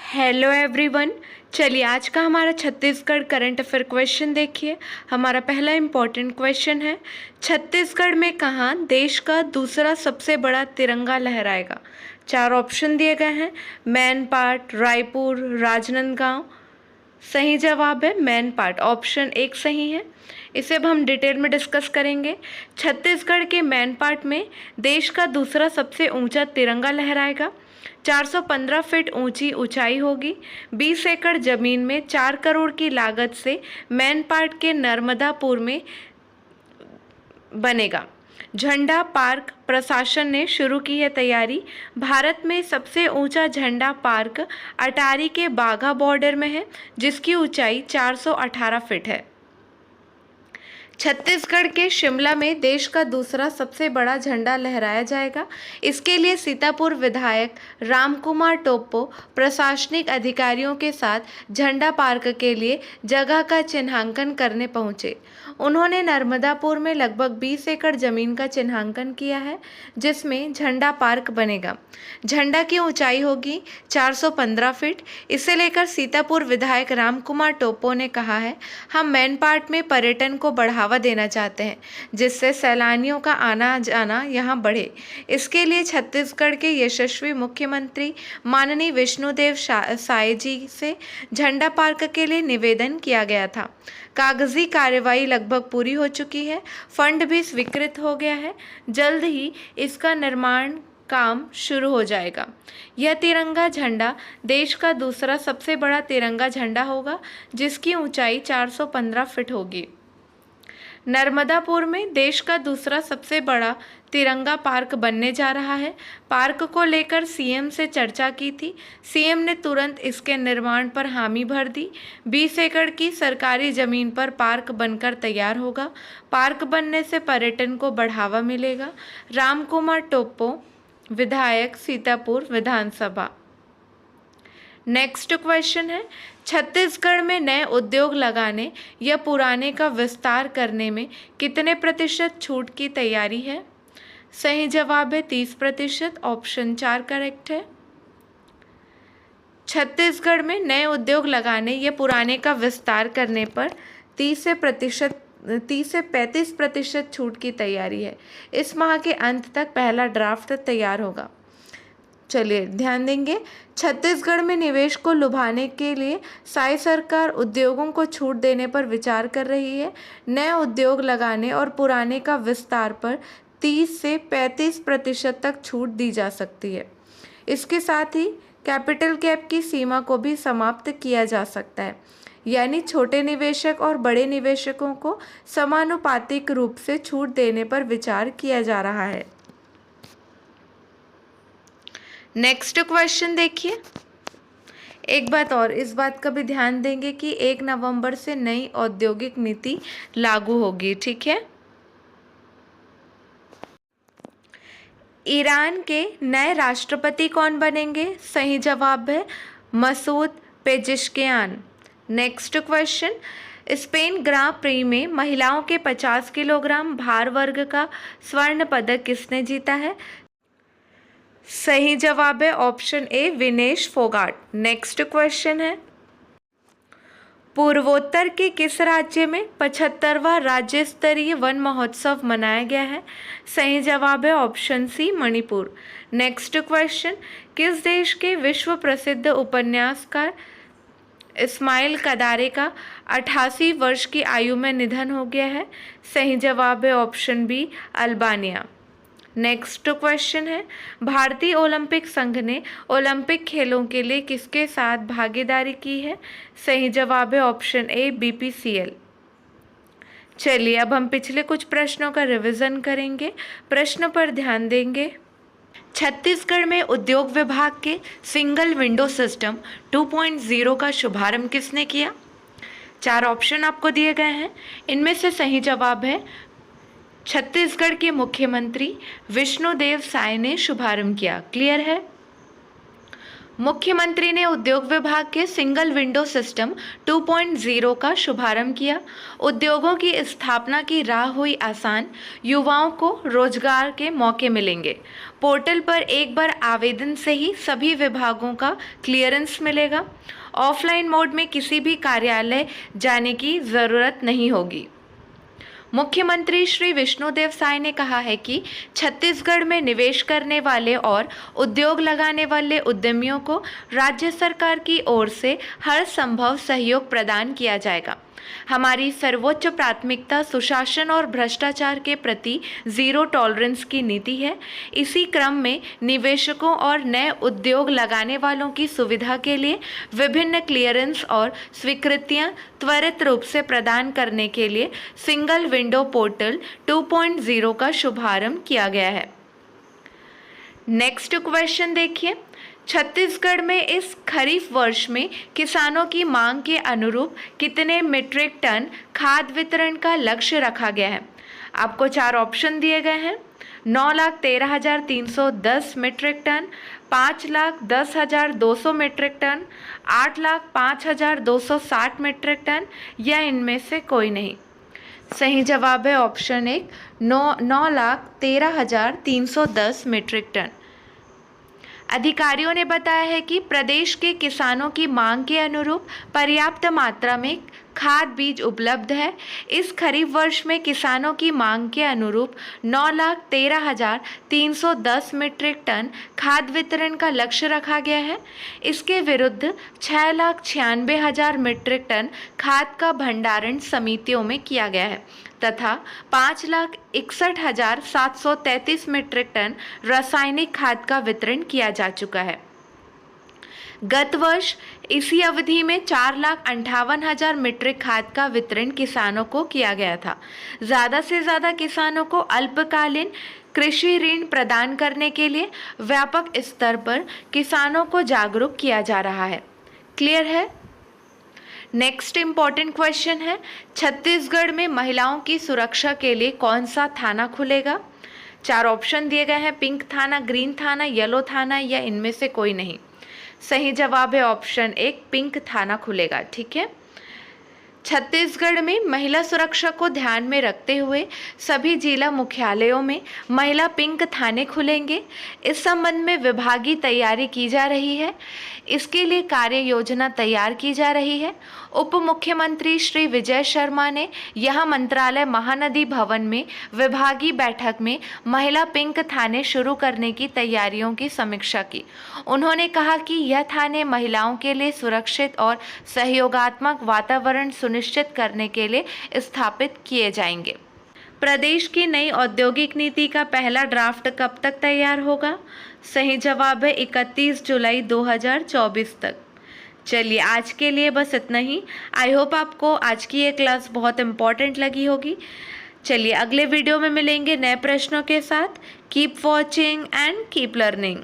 Hello everyone. चलिए आज का हमारा छत्तीसगढ़ करंट अफेयर क्वेश्चन देखिए। हमारा पहला इम्पॉर्टेंट क्वेश्चन है, छत्तीसगढ़ में कहाँ देश का दूसरा सबसे बड़ा तिरंगा लहराएगा। चार ऑप्शन दिए गए हैं, मैनपाट, रायपुर, राजनांदगांव। सही जवाब है मैनपाट, ऑप्शन एक सही है। इसे अब हम डिटेल में डिस्कस करेंगे। छत्तीसगढ़ के मैनपाट में देश का दूसरा सबसे ऊंचा तिरंगा लहराएगा। 415 फीट ऊंची ऊंचाई होगी। 20 एकड़ जमीन में 4 करोड़ की लागत से मैनपाट के नर्मदापुर में बनेगा। झंडा पार्क प्रशासन ने शुरू की है तैयारी। भारत में सबसे ऊंचा झंडा पार्क अटारी के बाघा बॉर्डर में है, जिसकी ऊंचाई 418 फीट है। छत्तीसगढ़ के शिमला में देश का दूसरा सबसे बड़ा झंडा लहराया जाएगा। इसके लिए सीतापुर विधायक रामकुमार टोप्पो प्रशासनिक अधिकारियों के साथ झंडा पार्क के लिए जगह का चिन्हांकन करने पहुंचे। उन्होंने नर्मदापुर में लगभग 20 एकड़ जमीन का चिन्हांकन किया है, जिसमें झंडा पार्क बनेगा। झंडा की ऊंचाई होगी 415 फीट। इसे लेकर सीतापुर विधायक रामकुमार टोप्पो ने कहा है, हम मैनपाट में पर्यटन को बढ़ावा देना चाहते हैं, जिससे सैलानियों का आना जाना यहाँ बढ़े। इसके लिए छत्तीसगढ़ के यशस्वी मुख्यमंत्री माननीय विष्णुदेव साय जी से झंडा पार्क के लिए निवेदन किया गया था। कागजी कार्यवाही लगभग पूरी हो चुकी है, फंड भी स्वीकृत हो गया है। जल्द ही इसका निर्माण काम शुरू हो जाएगा। यह तिरंगा झंडा देश का दूसरा सबसे बड़ा तिरंगा झंडा होगा, जिसकी ऊंचाई 415 फीट होगी। नर्मदापुर में देश का दूसरा सबसे बड़ा तिरंगा पार्क बनने जा रहा है। पार्क को लेकर सीएम से चर्चा की थी। सीएम ने तुरंत इसके निर्माण पर हामी भर दी। 20 एकड़ की सरकारी जमीन पर पार्क बनकर तैयार होगा। पार्क बनने से पर्यटन को बढ़ावा मिलेगा। रामकुमार टोप्पो, विधायक, सीतापुर विधानसभा। नेक्स्ट क्वेश्चन है, छत्तीसगढ़ में नए उद्योग लगाने या पुराने का विस्तार करने में कितने प्रतिशत छूट की तैयारी है। सही जवाब है 30%, ऑप्शन 4 करेक्ट है। छत्तीसगढ़ में नए उद्योग लगाने या पुराने का विस्तार करने पर 30 से 35% छूट की तैयारी है। इस माह के अंत तक पहला ड्राफ्ट तैयार होगा। चलिए ध्यान देंगे, छत्तीसगढ़ में निवेश को लुभाने के लिए साई सरकार उद्योगों को छूट देने पर विचार कर रही है। नए उद्योग लगाने और पुराने का विस्तार पर 30 से 35% तक छूट दी जा सकती है। इसके साथ ही कैपिटल गैप की सीमा को भी समाप्त किया जा सकता है, यानी छोटे निवेशक और बड़े निवेशकों को समानुपातिक रूप से छूट देने पर विचार किया जा रहा है। नेक्स्ट क्वेश्चन देखिए। एक बात और, इस बात का भी ध्यान देंगे कि 1 नवंबर से नई औद्योगिक नीति लागू होगी, ठीक है। ईरान के नए राष्ट्रपति कौन बनेंगे। सही जवाब है मसूद पेजिशकियान। नेक्स्ट क्वेश्चन, स्पेन ग्रां प्री में महिलाओं के 50 किलोग्राम भार वर्ग का स्वर्ण पदक किसने जीता है। सही जवाब है option A Vinesh Phogat. Next question है, पूर्वोत्तर के किस राज्य में 75वां राज्य स्तरीय वन महोत्सव मनाया गया है। सही जवाब है option C Manipur. Next question, किस देश के विश्व प्रसिद्ध उपन्यासकार इस्माइल कदारे का 88 वर्ष की आयु में निधन हो गया है। सही जवाब है option B Albania. Next question है, भारतीय ओलंपिक संघ ने ओलंपिक खेलों के लिए किसके साथ भागीदारी की है। सही जवाब है ऑप्शन ए बीपीसीएल। चलिए अब हम पिछले कुछ प्रश्नों का रिवीजन करेंगे। प्रश्न पर ध्यान देंगे। छत्तीसगढ़ में उद्योग विभाग के सिंगल विंडो सिस्टम 2.0 का शुभारंभ किसने किया। 4 ऑप्शन आपको दिए गए हैं। इनमें से सही जवाब है छत्तीसगढ़ के मुख्यमंत्री विष्णुदेव साय ने शुभारंभ किया। क्लियर है। मुख्यमंत्री ने उद्योग विभाग के सिंगल विंडो सिस्टम 2.0 का शुभारंभ किया। उद्योगों की स्थापना की राह हुई आसान, युवाओं को रोजगार के मौके मिलेंगे। पोर्टल पर एक बार आवेदन से ही सभी विभागों का क्लियरेंस मिलेगा। ऑफलाइन मोड में किसी भी कार्यालय जाने की ज़रूरत नहीं होगी। मुख्यमंत्री श्री विष्णुदेव साय ने कहा है कि छत्तीसगढ़ में निवेश करने वाले और उद्योग लगाने वाले उद्यमियों को राज्य सरकार की ओर से हर संभव सहयोग प्रदान किया जाएगा। हमारी सर्वोच्च प्राथमिकता सुशासन और भ्रष्टाचार के प्रति जीरो टॉलरेंस की नीति है। इसी क्रम में निवेशकों और नए उद्योग लगाने वालों की सुविधा के लिए विभिन्न क्लियरेंस और स्वीकृतियां त्वरित रूप से प्रदान करने के लिए सिंगल विंडो पोर्टल 2.0 का शुभारंभ किया गया है। नेक्स्ट क्वेश्चन देखिए, छत्तीसगढ़ में इस खरीफ वर्ष में किसानों की मांग के अनुरूप कितने मीट्रिक टन खाद वितरण का लक्ष्य रखा गया है? आपको 4 ऑप्शन दिए गए हैं। 9,13,310 metric ton, 5,10,200 metric ton, 8,05,260 metric ton या इनमें से कोई नहीं। सही जवाब है ऑप्शन 1, 9,13,310 मीट्रिक टन। अधिकारियों ने बताया है कि प्रदेश के किसानों की मांग के अनुरूप पर्याप्त मात्रा में खाद बीज उपलब्ध है। इस खरीफ वर्ष में किसानों की मांग के अनुरूप 9,13,310 मीट्रिक टन खाद वितरण का लक्ष्य रखा गया है। इसके विरुद्ध 6,96,000 मीट्रिक टन खाद का भंडारण समितियों में किया गया है तथा 5,61,733 मीट्रिक टन रासायनिक खाद का वितरण किया जा चुका है। गत वर्ष इसी अवधि में 4,58,000 मीट्रिक खाद का वितरण किसानों को किया गया था। ज़्यादा से ज़्यादा किसानों को अल्पकालीन कृषि ऋण प्रदान करने के लिए व्यापक स्तर पर किसानों को जागरूक किया जा रहा है। क्लियर है? नेक्स्ट इम्पॉर्टेंट क्वेश्चन है, छत्तीसगढ़ में महिलाओं की सुरक्षा के लिए कौन सा थाना खुलेगा? 4 ऑप्शन दिए गए हैं, पिंक थाना, ग्रीन थाना, येलो थाना या इनमें से कोई नहीं। सही जवाब है ऑप्शन 1, पिंक थाना खुलेगा। ठीक है। छत्तीसगढ़ में महिला सुरक्षा को ध्यान में रखते हुए सभी जिला मुख्यालयों में महिला पिंक थाने खुलेंगे। इस संबंध में विभागीय तैयारी की जा रही है। इसके लिए कार्य योजना तैयार की जा रही है। उप मुख्यमंत्री श्री विजय शर्मा ने यह मंत्रालय महानदी भवन में विभागीय बैठक में महिला पिंक थाने शुरू करने की तैयारियों की समीक्षा की। उन्होंने कहा कि यह थाने महिलाओं के लिए सुरक्षित और सहयोगात्मक वातावरण सुनिश्चित करने के लिए स्थापित किए जाएंगे। प्रदेश की नई औद्योगिक नीति का पहला ड्राफ्ट कब तक तैयार होगा? सही जवाब है 31 जुलाई 2024 तक। चलिए, आज के लिए बस इतना ही। आई होप आपको आज की ये क्लास बहुत इम्पॉर्टेंट लगी होगी। चलिए, अगले वीडियो में मिलेंगे नए प्रश्नों के साथ। Keep watching and keep learning.